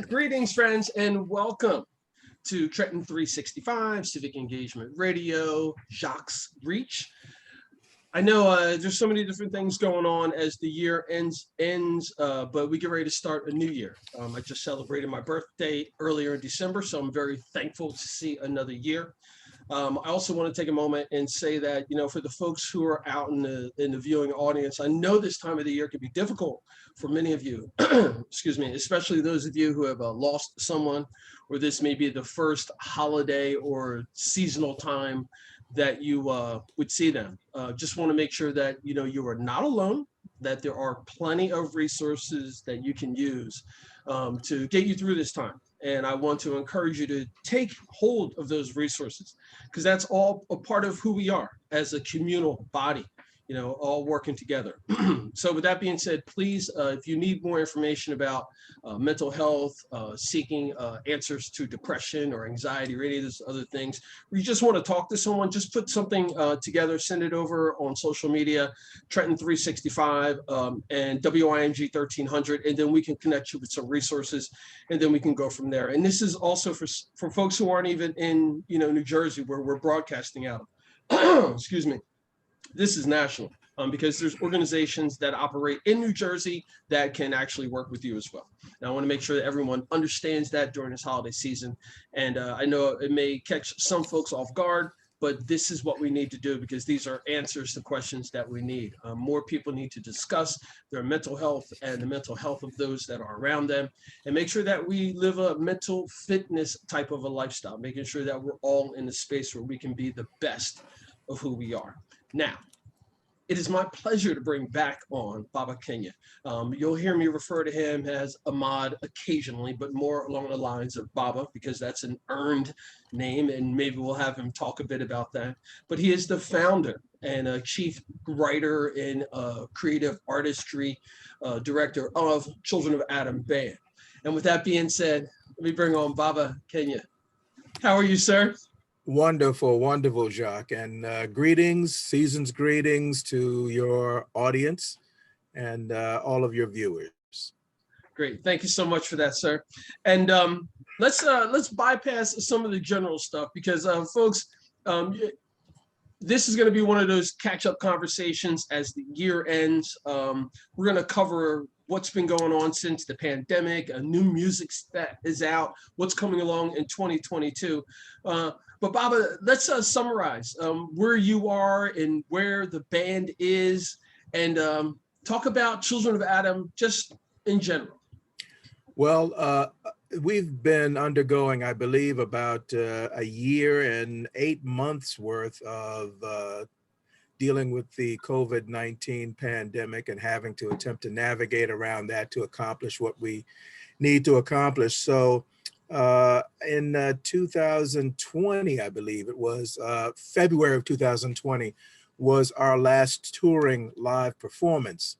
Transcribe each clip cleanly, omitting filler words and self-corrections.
Greetings, friends, and welcome to Trenton 365 Civic Engagement Radio, Jacques Reach. I know there's so many different things going on as the year ends, but we get ready to start a new year. I just celebrated my birthday earlier in December, so I'm very thankful to see another year. I also want to take a moment and say that, for the folks who are out in the viewing audience, I know this time of the year can be difficult for many of you, excuse me, especially those of you who have lost someone, or this may be the first holiday or seasonal time that you would see them. Just want to make sure that, you are not alone, that there are plenty of resources that you can use to get you through this time. And I want to encourage you to take hold of those resources, because that's all a part of who we are as a communal body, all working together. So with that being said, please, if you need more information about mental health, seeking answers to depression or anxiety or any of those other things, or you just want to talk to someone, just put something together, send it over on social media, Trenton 365 and WIMG 1300, and then we can connect you with some resources, and then we can go from there. And this is also for folks who aren't even in New Jersey, where we're broadcasting out of. Excuse me. This is national, because there's organizations that operate in New Jersey that can actually work with you as well. Now, I want to make sure that everyone understands that during this holiday season. And I know it may catch some folks off guard, but this is what we need to do, because these are answers to questions that we need. More people need to discuss their mental health and the mental health of those that are around them, and make sure that we live a mental fitness type of a lifestyle, making sure that we're all in a space where we can be the best of who we are. Now, it is my pleasure to bring back on Baba Kenya. You'll hear me refer to him as Ahmad occasionally, but more along the lines of Baba, because that's an earned name, and maybe we'll have him talk a bit about that. But he is the founder and a chief writer and creative artistry director of Children of Adam Band. And with that being said, let me bring on Baba Kenya. How are you, sir? Wonderful, wonderful, Jacques. And greetings, season's greetings to your audience and all of your viewers. Great, thank you so much for that, sir. And let's bypass some of the general stuff, because folks, this is going to be one of those catch-up conversations as the year ends. We're going to cover what's been going on since the pandemic, a new music that is out, what's coming along in 2022. But Baba, let's summarize where you are and where the band is, and talk about Children of Adam just in general. Well, we've been undergoing, I believe, about a year and 8 months worth of dealing with the COVID-19 pandemic and having to attempt to navigate around that to accomplish what we need to accomplish. So in 2020, I believe it was, February of 2020 was our last touring live performance.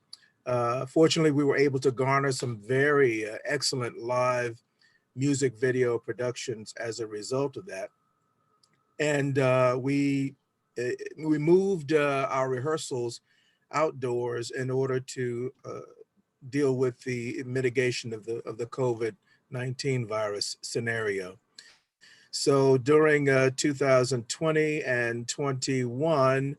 Fortunately, we were able to garner some very excellent live music video productions as a result of that. And we moved our rehearsals outdoors in order to deal with the mitigation of the COVID-19 virus scenario. So during 2020 and 21,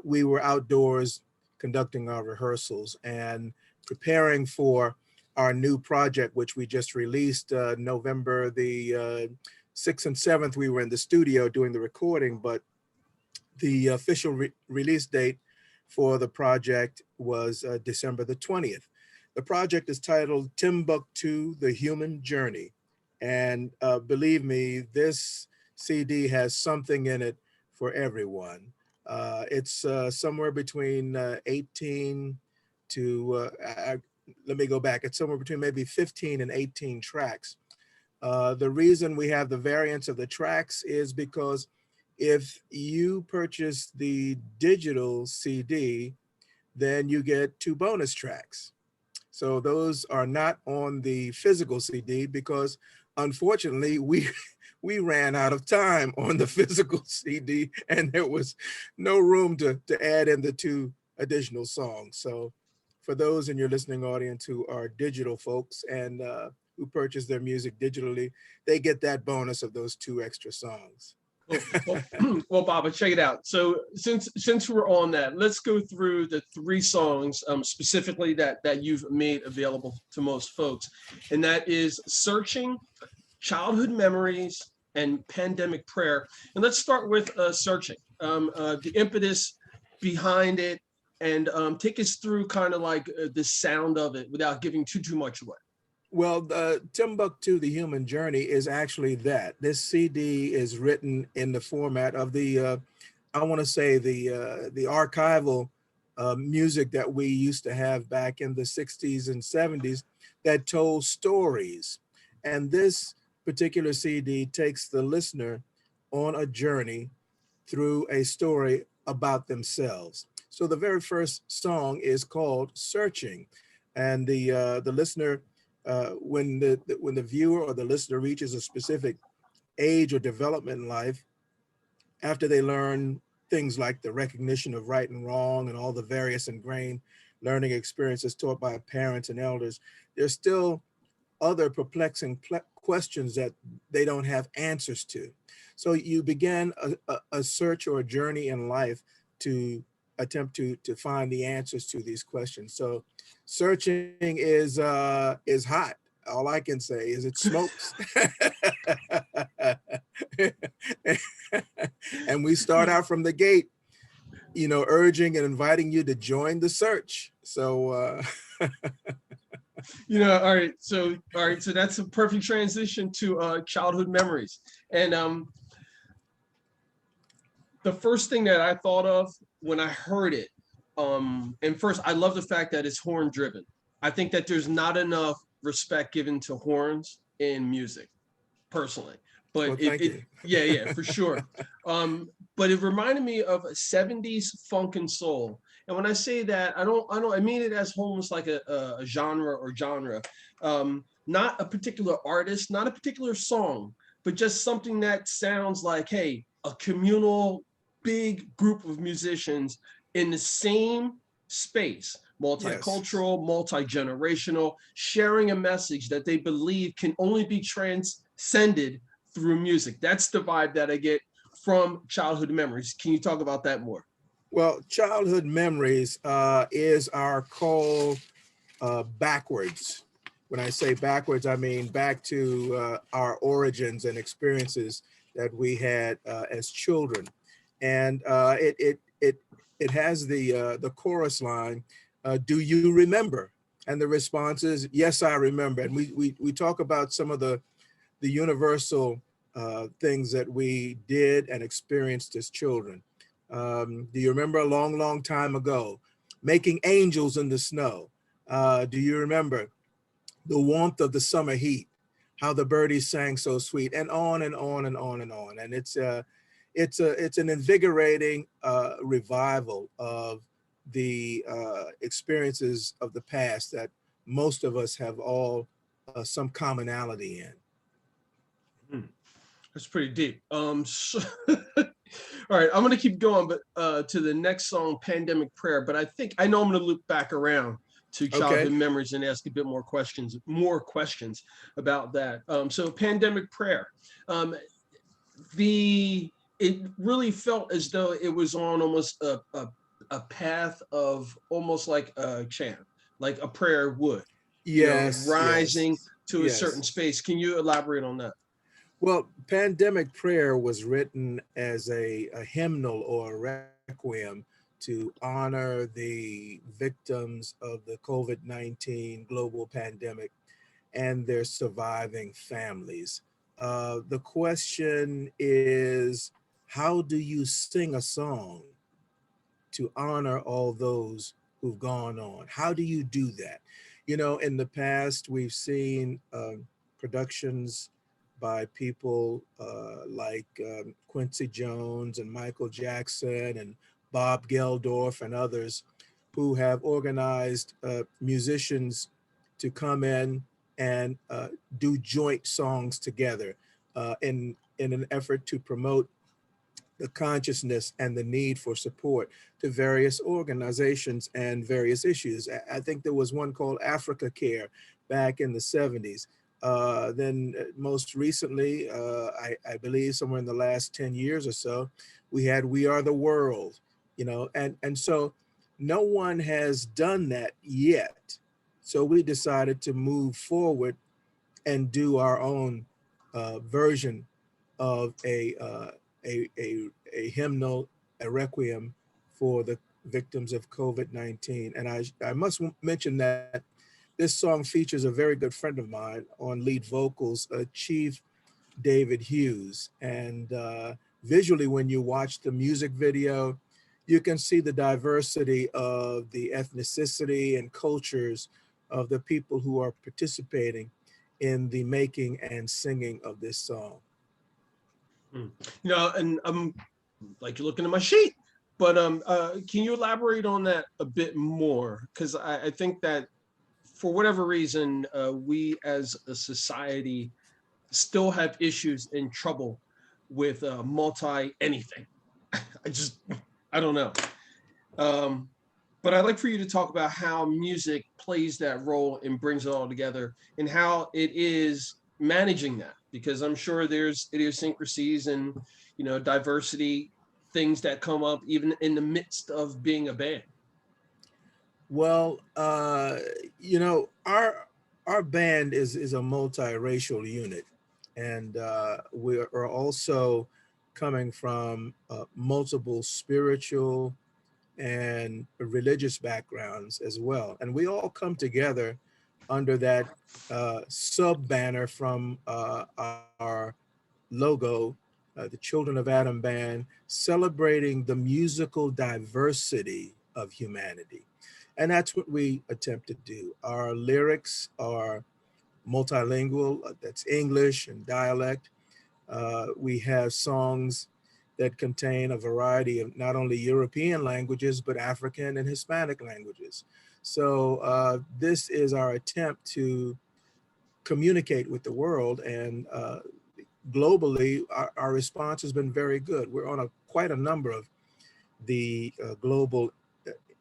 we were outdoors conducting our rehearsals and preparing for our new project, which we just released November the 6th and 7th. We were in the studio doing the recording, but the official release date for the project was December the 20th. The project is titled Timbuktu, The Human Journey. And believe me, this CD has something in it for everyone. It's somewhere between 18 to, let me go back, it's somewhere between maybe 15 and 18 tracks. The reason we have the variants of the tracks is because if you purchase the digital CD, then you get 2 bonus tracks. So those are not on the physical CD because unfortunately we ran out of time on the physical CD and there was no room to add in the 2 additional songs. So for those in your listening audience who are digital folks and who purchase their music digitally, they get that bonus of those 2 extra songs. Cool. Well, Baba, check it out. So since we're on that, let's go through the 3 songs specifically that you've made available to most folks, and that is "Searching," "Childhood Memories," and "Pandemic Prayer." And let's start with "Searching." The impetus behind it, and take us through kind of like the sound of it without giving too much away. Well, Timbuktu, The Human Journey is actually that. This CD is written in the format of the, I want to say the archival music that we used to have back in the 60s and 70s that told stories. And this particular CD takes the listener on a journey through a story about themselves. So the very first song is called "Searching," and the listener, when the viewer or the listener reaches a specific age or development in life, after they learn things like the recognition of right and wrong and all the various ingrained learning experiences taught by parents and elders, there's still other perplexing questions that they don't have answers to. So you begin a search or a journey in life to attempt to find the answers to these questions. So searching is hot. All I can say is it smokes. And we start out from the gate, urging and inviting you to join the search. So All right, so that's a perfect transition to "Childhood Memories." And the first thing that I thought of when I heard it, and first, I love the fact that it's horn driven. I think that there's not enough respect given to horns in music, personally. But well, thank you. yeah, for sure. But it reminded me of a 70s funk and soul. And when I say that, I mean it as almost like a genre or genre. Not a particular artist, not a particular song, but just something that sounds like, hey, a communal big group of musicians in the same space, Yes. multicultural, multi-generational, sharing a message that they believe can only be transcended through music. That's the vibe that I get from "Childhood Memories." Can you talk about that more? Well, childhood memories is our call backwards. When I say backwards, I mean back to our origins and experiences that we had as children. And it has the chorus line, "Do you remember?" And the response is, "Yes, I remember." And we talk about some of the universal things that we did and experienced as children. Do you remember a long time ago, making angels in the snow? Do you remember the warmth of the summer heat, how the birdies sang so sweet, and on and on and on and on. And it's an invigorating revival of the experiences of the past that most of us have all some commonality in. Hmm, that's pretty deep. All right, I'm gonna keep going, but to the next song, "Pandemic Prayer." But I think I know I'm gonna loop back around to Okay. "Childhood Memories" and ask a bit more questions about that. So "Pandemic Prayer," um, the it really felt as though it was on almost a path of almost like a chant, like a prayer would, Yes, yes, rising to a certain yes. space. Can you elaborate on that? Well, Pandemic Prayer was written as a hymnal or a requiem to honor the victims of the COVID-19 global pandemic and their surviving families. The question is, how do you sing a song to honor all those who've gone on? How do you do that? In the past, we've seen productions by people like Quincy Jones and Michael Jackson and Bob Geldorf and others who have organized musicians to come in and do joint songs together in an effort to promote the consciousness and the need for support to various organizations and various issues. I think there was one called Africa Care back in the 70s. Then most recently, I believe somewhere in the last 10 years or so, we had We Are the World, and so no one has done that yet. So we decided to move forward and do our own version of a hymnal, a requiem for the victims of COVID-19. And I must mention that this song features a very good friend of mine on lead vocals, Chief David Hughes. And visually, when you watch the music video, you can see the diversity of the ethnicity and cultures of the people who are participating in the making and singing of this song. Mm. And I'm like you're looking at my sheet, but can you elaborate on that a bit more? Because I think that for whatever reason, we as a society still have issues and trouble with multi anything. I just, I don't know. Um, but I'd like for you to talk about how music plays that role and brings it all together and how it is managing that, because I'm sure there's idiosyncrasies and, diversity, things that come up even in the midst of being a band. Well, our band is a multiracial unit, and we are also coming from multiple spiritual and religious backgrounds as well, and we all come together under that sub banner from our logo, the Children of Adam Band, celebrating the musical diversity of humanity. And that's what we attempt to do. Our lyrics are multilingual, that's English and dialect. We have songs that contain a variety of not only European languages, but African and Hispanic languages. So this is our attempt to communicate with the world, and globally, our response has been very good. We're on quite a number of the global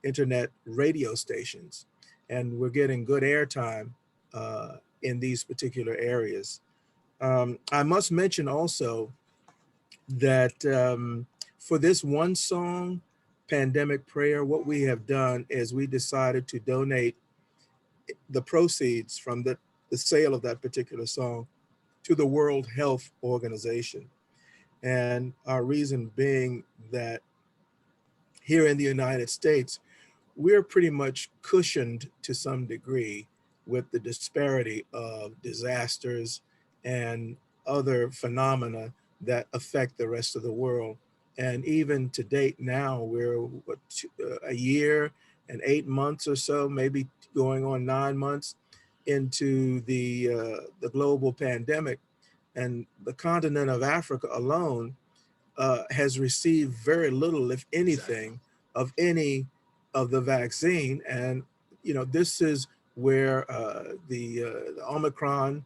internet radio stations, and we're getting good airtime in these particular areas. I must mention also that for this one song, Pandemic Prayer, what we have done is we decided to donate the proceeds from the sale of that particular song to the World Health Organization. And our reason being that here in the United States, we're pretty much cushioned to some degree with the disparity of disasters and other phenomena that affect the rest of the world. And even to date now, we're a year and 8 months or so, maybe going on 9 months into the global pandemic. And the continent of Africa alone has received very little, if Exactly. anything, of any of the vaccine. And this is where the Omicron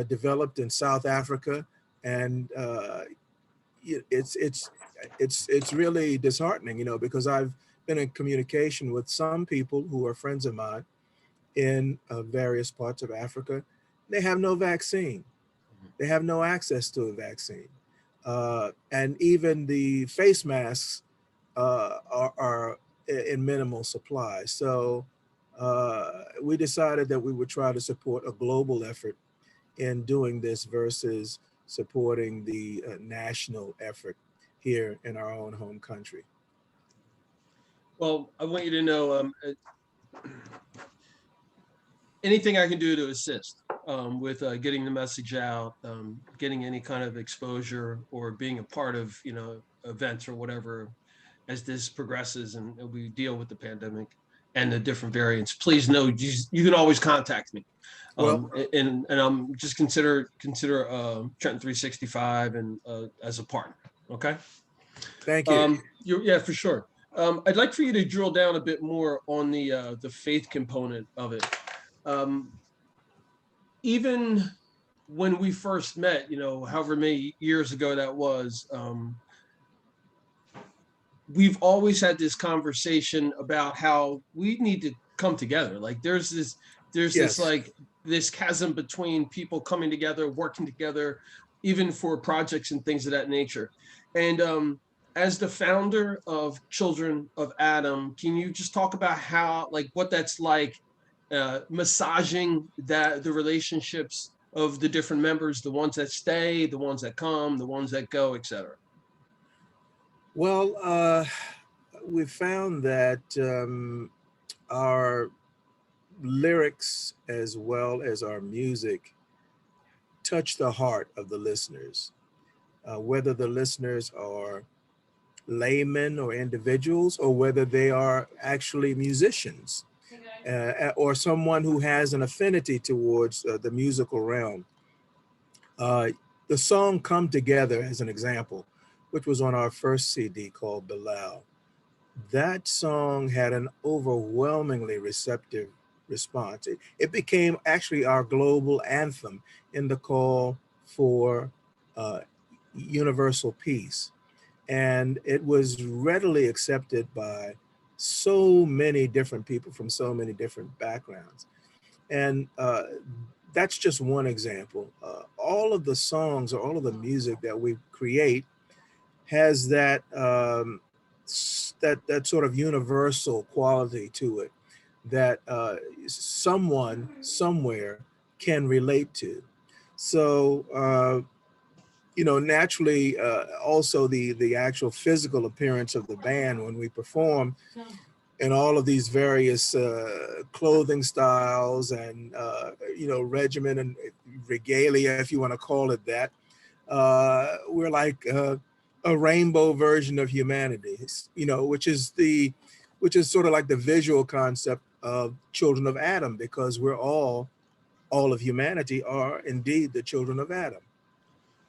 developed in South Africa, and it's really disheartening, because I've been in communication with some people who are friends of mine in various parts of Africa. They have no vaccine. They have no access to a vaccine. And even the face masks are in minimal supply. So we decided that we would try to support a global effort in doing this versus supporting the national effort here in our own home country. Well, I want you to know anything I can do to assist with getting the message out, getting any kind of exposure, or being a part of events or whatever as this progresses and we deal with the pandemic and the different variants. Please know you can always contact me, Well, and just consider Trenton 365 and as a partner. Okay. thank you. Yeah, for sure. I'd like for you to drill down a bit more on the faith component of it. Um, Even when we first met, however many years ago that was, we've always had this conversation about how we need to come together. Like there's There's this Yes. like this chasm between people coming together, working together, even for projects and things of that nature. And as the founder of Children of Adam, can you just talk about how, like, what that's like, massaging that the relationships of the different members, the ones that stay, the ones that come, the ones that go, etc. Well, we found that our lyrics as well as our music touch the heart of the listeners, whether the listeners are laymen or individuals, or whether they are actually musicians, or someone who has an affinity towards the musical realm. Uh, the song Come Together, as an example, which was on our first CD called Bilal, that song had an overwhelmingly receptive response. It became actually our global anthem in the call for uh, universal peace. And it was readily accepted by so many different people from so many different backgrounds. And that's just one example. All of the songs or all of the music that we create has that sort of universal quality to it that someone somewhere can relate to. So naturally, also the actual physical appearance of the band when we perform in all of these various clothing styles and regimen and regalia, if you want to call it that. We're like a rainbow version of humanity, which is sort of like the visual concept of Children of Adam, because we're all of humanity are indeed the children of Adam.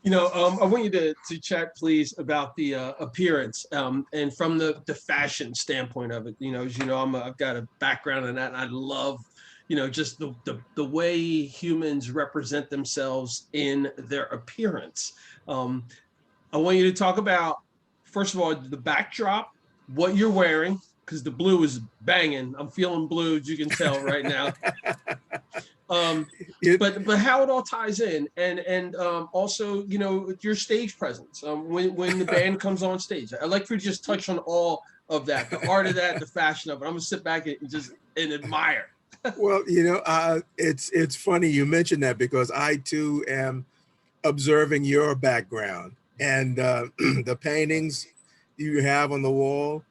I want you to chat, please, about the appearance, and from the fashion standpoint of it. As you know, I've got a background in that, and I love, just the way humans represent themselves in their appearance. Um, I want you to talk about, first of all, the backdrop, what you're wearing, because the blue is banging. I'm feeling blue, as you can tell right now. Um, it, but how it all ties in, and also, your stage presence, when the band comes on stage. I'd like for you to just touch on all of that, the art of that, the fashion of it. I'm gonna sit back and just admire. well, it's funny you mentioned that, because I too am observing your background and the paintings you have on the wall.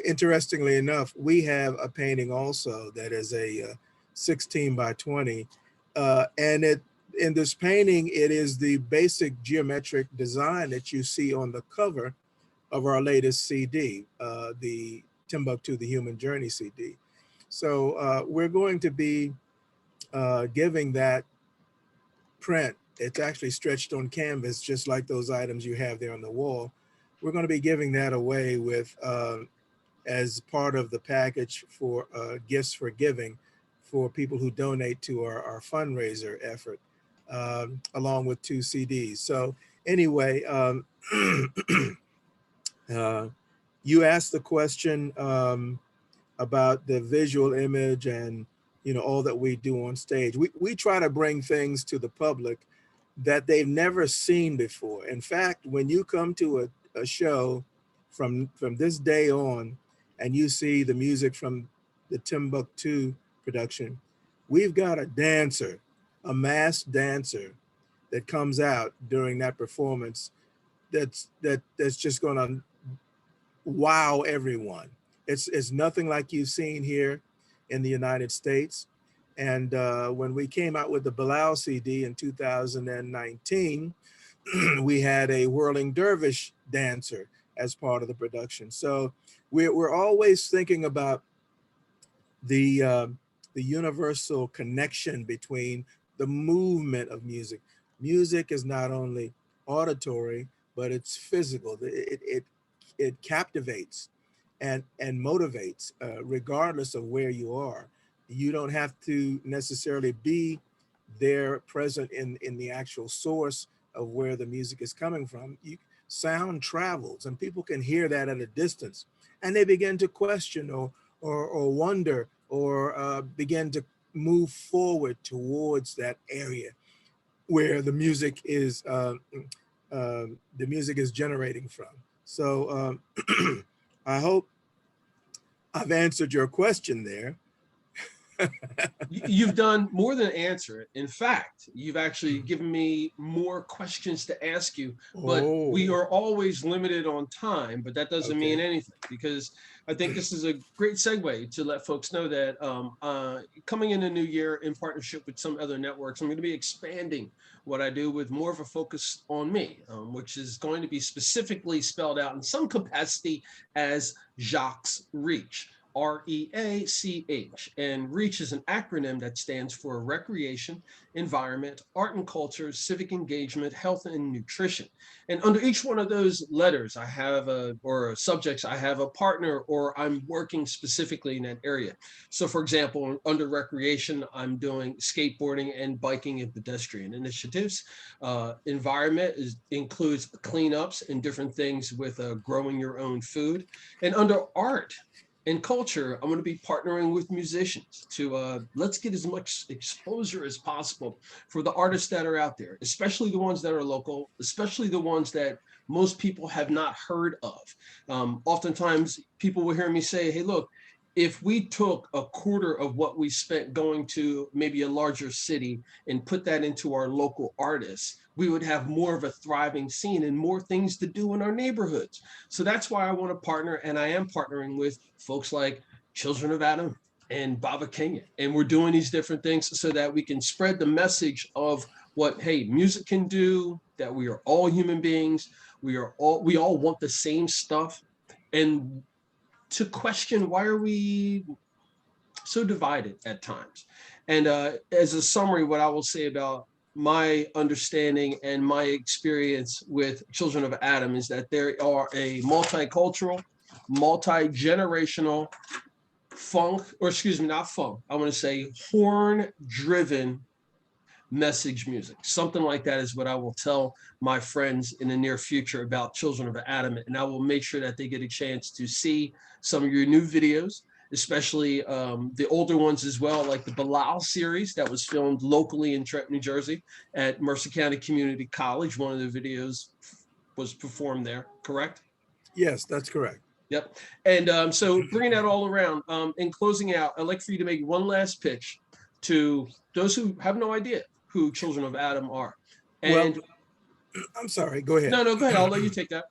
Interestingly enough, we have a painting also that is a 16 by 20. And in this painting, it is the basic geometric design that you see on the cover of our latest CD, the Timbuktu, the Human Journey CD. So we're going to be giving that print. It's actually stretched on canvas, just like those items you have there on the wall. We're going to be giving that away with as part of the package for gifts for giving for people who donate to our fundraiser effort, along with 2 CDs. So anyway, uh, you asked the question about the visual image and all that we do on stage. We try to bring things to the public that they've never seen before. In fact, when you come to a show from this day on and you see the music from the Timbuktu production, we've got a dancer, a masked dancer that comes out during that performance that's just going to wow everyone. It's nothing like you've seen here in the United States. And when we came out with the Bilal CD in 2019, we had a whirling dervish dancer as part of the production. So we're always thinking about the uh, the universal connection between the movement of music. Music is not only auditory, but it's physical. It captivates and motivates, regardless of where you are. You don't have to necessarily be there present in the actual source of where the music is coming from. Sound travels, and people can hear that at a distance, and they begin to question or wonder or begin to move forward towards that area where the music is generating from. So I hope I've answered your question there. You've done more than answer it. In fact, you've actually given me more questions to ask you, but we Oh, are always limited on time, but that doesn't mean okay. anything because I think this is a great segue to let folks know that coming in the new year in partnership with some other networks, I'm going to be expanding what I do with more of a focus on me, which is going to be specifically spelled out in some capacity as Jacques Reach. REACH. And REACH is an acronym that stands for Recreation, Environment, Art and Culture, Civic Engagement, Health and Nutrition. And under each one of those letters, I have or subjects, I have a partner or I'm working specifically in that area. So for example, under recreation, I'm doing skateboarding and biking and pedestrian initiatives. Environment includes cleanups and different things with growing your own food. And under art, in culture, I'm going to be partnering with musicians to let's get as much exposure as possible for the artists that are out there, especially the ones that are local, especially the ones that most people have not heard of. Oftentimes, people will hear me say, hey, look, if we took a quarter of what we spent going to maybe a larger city and put that into our local artists, we would have more of a thriving scene and more things to do in our neighborhoods. So that's why I want to partner, and I am partnering with folks like Children of Adam and Baba Kenya. And we're doing these different things so that we can spread the message of what, hey, music can do, that we are all human beings, we all want the same stuff. And to question why are we so divided at times. And as a summary, what I will say about my understanding and my experience with Children of Adam is that there are a multicultural, multi-generational funk, or excuse me, not funk, I want to say horn-driven message music. Something like that is what I will tell my friends in the near future about Children of Adam. And I will make sure that they get a chance to see some of your new videos, especially the older ones as well, like the Bilal series that was filmed locally in Trenton, New Jersey at Mercer County Community College. One of the videos was performed there, correct? Yes, that's correct. Yep. And so bringing that all around, in closing out, I'd like for you to make one last pitch to those who have no idea who Children of Adam are. Well, And I'm sorry, go ahead. no, go ahead. I'll let you take that.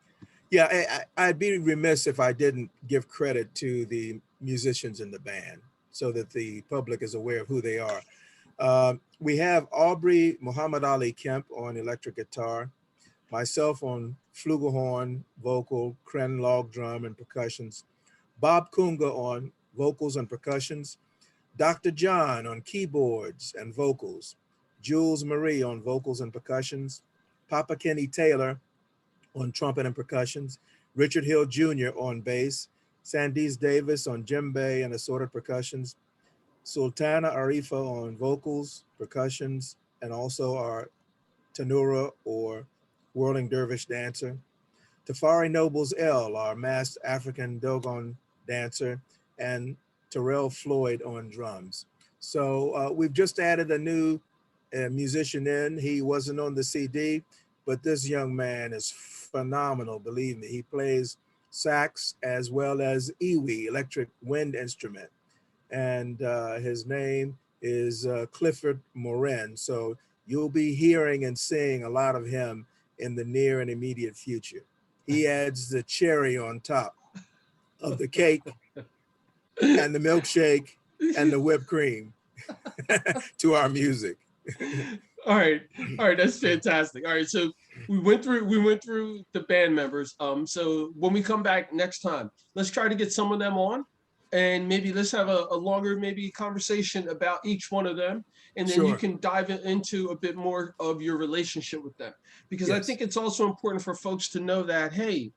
Yeah, I'd be remiss if I didn't give credit to the musicians in the band so that the public is aware of who they are. We have Aubrey Muhammad Ali Kemp on electric guitar, myself on flugelhorn, vocal, Kren log drum, and percussions, Bob Kunga on vocals and percussions, Dr. John on keyboards and vocals, Jules Marie on vocals and percussions, Papa Kenny Taylor on trumpet and percussions, Richard Hill Jr. on bass, Sandees Davis on djembe and assorted percussions, Sultana Arifa on vocals, percussions, and also our Tanura or whirling dervish dancer, Tafari Nobles L, our masked African Dogon dancer, and Terrell Floyd on drums. So we've just added a new musician in. He wasn't on the CD, but this young man is phenomenal, believe me. He plays sax as well as iwi, electric wind instrument. And his name is Clifford Morin. So you'll be hearing and seeing a lot of him in the near and immediate future. He adds the cherry on top of the cake and the milkshake and the whipped cream to our music. All right. All right. That's fantastic. All right. So we went through the band members. So when we come back next time, let's try to get some of them on and maybe let's have a longer maybe conversation about each one of them. And then you Sure. can dive into a bit more of your relationship with them. Because I Yes. think it's also important for folks to know that, hey,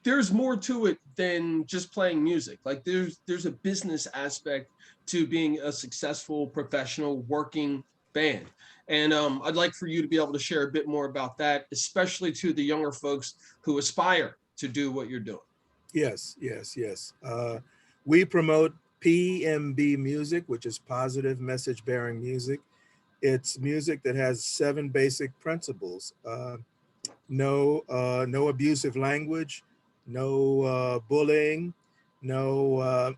there's more to it than just playing music. Like there's a business aspect to being a successful professional working band. And I'd like for you to be able to share a bit more about that, especially to the younger folks who aspire to do what you're doing. Yes. We promote PMB music, which is positive message bearing music. It's music that has 7 basic principles. No abusive language, no bullying, no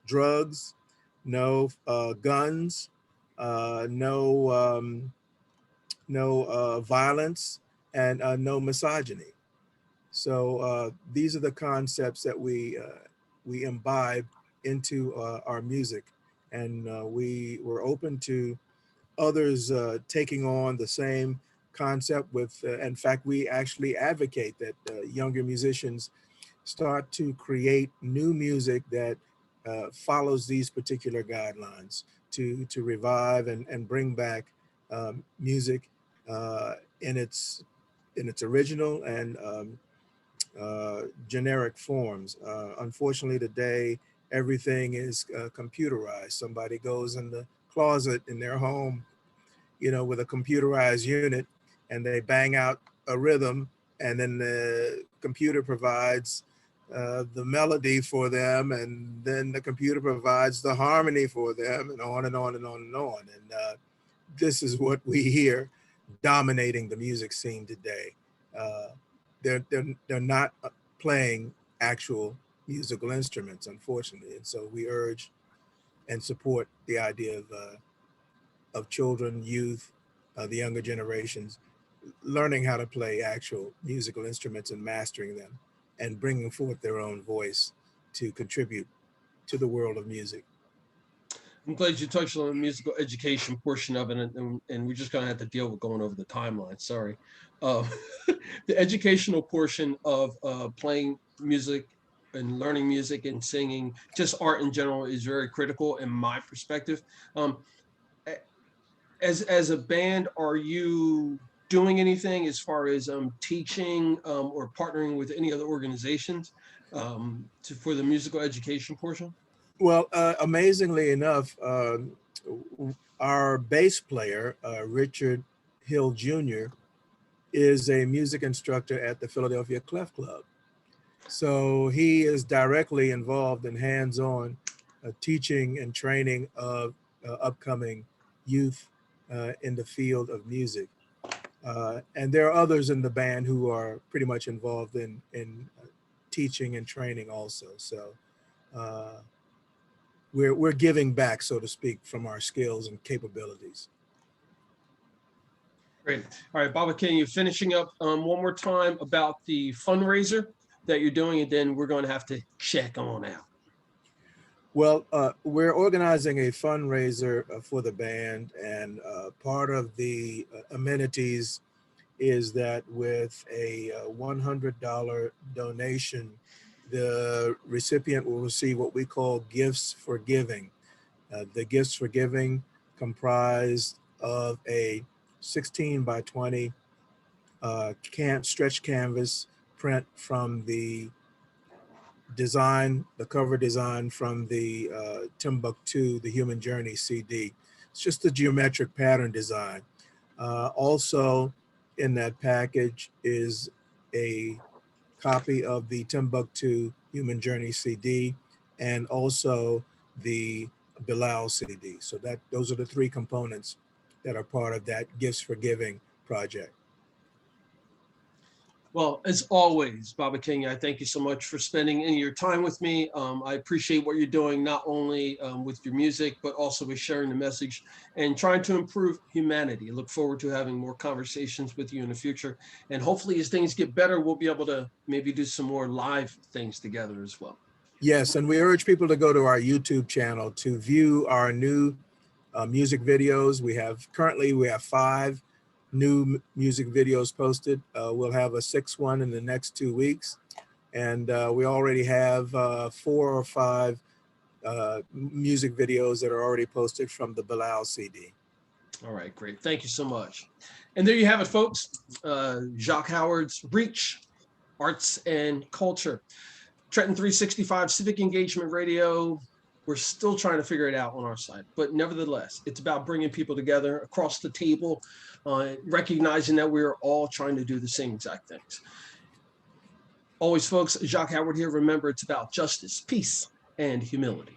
drugs, no guns, no violence, and no misogyny. So these are the concepts that we imbibe into our music, and we were open to others taking on the same concept with, in fact, we actually advocate that younger musicians start to create new music that follows these particular guidelines to revive and bring back music in its original and generic forms. Unfortunately, today, everything is computerized. Somebody goes in the closet in their home, with a computerized unit, and they bang out a rhythm, and then the computer provides the melody for them, and then the computer provides the harmony for them, and on and on and on and on. And this is what we hear dominating the music scene today. Uh, they're not playing actual musical instruments, unfortunately, and so we urge and support the idea of children, youth, the younger generations, learning how to play actual musical instruments and mastering them and bringing forth their own voice to contribute to the world of music. I'm glad you touched on the musical education portion of it, and we're just going to have to deal with going over the timeline. Sorry. Uh, the educational portion of playing music and learning music and singing, just art in general, is very critical in my perspective. Um, as a band, are you doing anything as far as teaching or partnering with any other organizations for the musical education portion? Well, amazingly enough, our bass player, Richard Hill Jr., is a music instructor at the Philadelphia Clef Club. So he is directly involved in hands-on teaching and training of upcoming youth in the field of music. And there are others in the band who are pretty much involved in teaching and training also. So uh, we're giving back, so to speak, from our skills and capabilities. Great. All right, Baba, can you finishing up one more time about the fundraiser that you're doing, and then we're going to have to check on out. Well, we're organizing a fundraiser for the band, and part of the amenities is that with a $100 donation, the recipient will receive what we call gifts for giving. The gifts for giving comprise of a 16 by 20 stretch canvas print from the cover design from the Timbuktu, the Human Journey CD. It's just a geometric pattern design. Also in that package is a copy of the Timbuktu Human Journey CD and also the Bilal CD. So those are the 3 components that are part of that Gifts for Giving project. Well, as always, Baba King, I thank you so much for spending any of your time with me. I appreciate what you're doing, not only with your music, but also with sharing the message and trying to improve humanity. I look forward to having more conversations with you in the future. And hopefully, as things get better, we'll be able to maybe do some more live things together as well. Yes, and we urge people to go to our YouTube channel to view our new music videos. Currently we have 5 new music videos posted. We'll have a 6th one in the next 2 weeks. And we already have 4 or 5 music videos that are already posted from the Bilal CD. All right, great. Thank you so much. And there you have it, folks. Jacques Howard's Reach, Arts and Culture. Trenton 365 Civic Engagement Radio. We're still trying to figure it out on our side, but nevertheless, it's about bringing people together across the table, recognizing that we're all trying to do the same exact things. Always, folks, Jacques Howard here. Remember, it's about justice, peace, and humility.